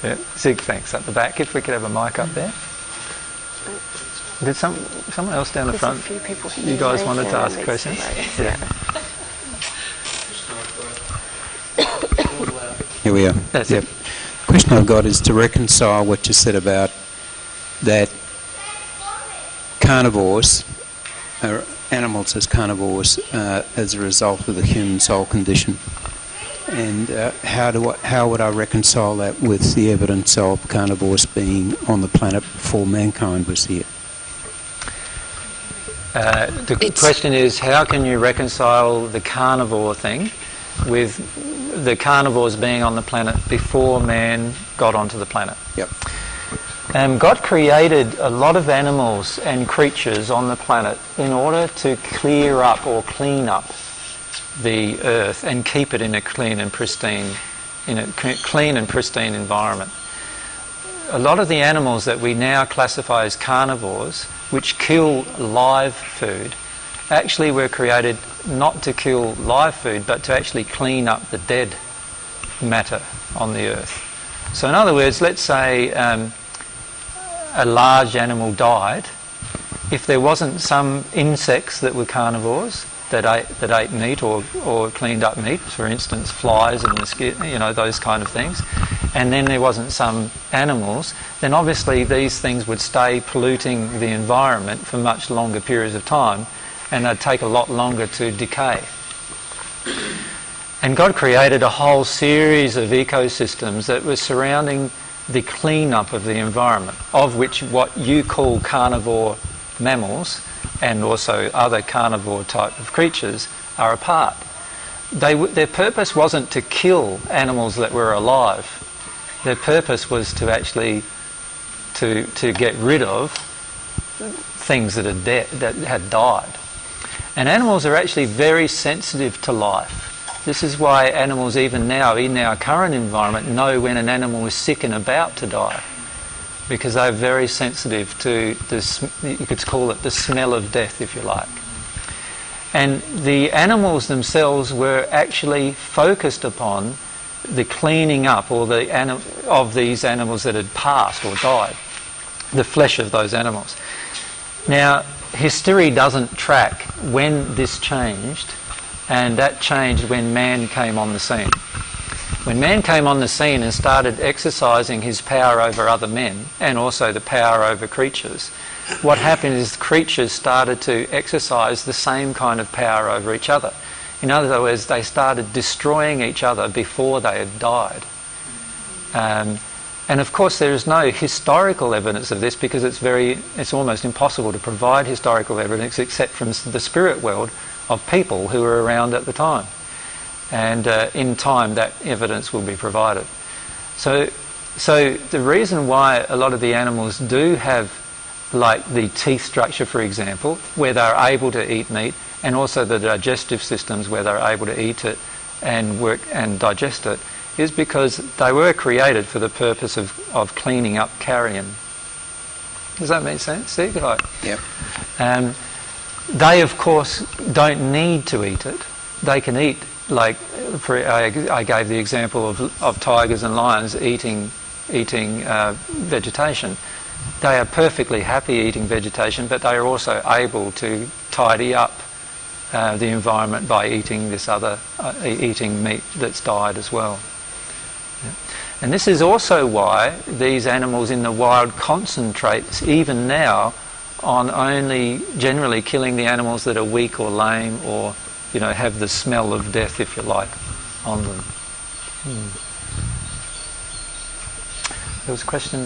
Yeah, Zig, thanks. At the back, if we could have a mic up there. Did someone else down the front? A few people you guys wanted to ask questions? Yeah. Here we are. That's yep. it. The question I've got is to reconcile what you said about that carnivores, or animals as carnivores, as a result of the human soul condition. And how would I reconcile that with the evidence of carnivores being on the planet before mankind was here? The question is, how can you reconcile the carnivore thing with the carnivores being on the planet before man got onto the planet? Yep. God created a lot of animals and creatures on the planet in order to clear up or clean up the earth and keep it in a clean and pristine environment. A lot of the animals that we now classify as carnivores, which kill live food, actually were created not to kill live food, but to actually clean up the dead matter on the earth. So in other words, let's say a large animal died. If there wasn't some insects that were carnivores that ate meat or cleaned up meat, for instance, flies and mosquitoes, those kind of things, and then there wasn't some animals, then obviously these things would stay polluting the environment for much longer periods of time, and they'd take a lot longer to decay. And God created a whole series of ecosystems that were surrounding the clean-up of the environment, of which what you call carnivore mammals and also other carnivore type of creatures are a part. Their purpose wasn't to kill animals that were alive. Their purpose was to actually to get rid of things that had died. And animals are actually very sensitive to life. This is why animals, even now, in our current environment, know when an animal is sick and about to die, because they're very sensitive to this, you could call it the smell of death, if you like. And the animals themselves were actually focused upon the cleaning up of these animals that had passed or died, the flesh of those animals. Now, history doesn't track when this changed, and that changed when man came on the scene. When man came on the scene and started exercising his power over other men and also the power over creatures, what happened is creatures started to exercise the same kind of power over each other. In other words, they started destroying each other before they had died. And of course there is no historical evidence of this, because it's almost impossible to provide historical evidence except from the spirit world of people who were around at the time. And in time that evidence will be provided. So the reason why a lot of the animals do have, like the teeth structure, for example, where they're able to eat meat, and also the digestive systems where they're able to eat it and work and digest it, is because they were created for the purpose of cleaning up carrion. Does that make sense? See? Yep. They, of course, don't need to eat it. They can eat, like I gave the example of tigers and lions eating vegetation. They are perfectly happy eating vegetation, but they are also able to tidy up the environment by eating eating meat that's died as well. Yeah. And this is also why these animals in the wild concentrate, even now, on only generally killing the animals that are weak or lame or have the smell of death, if you like, on them. There was a question there.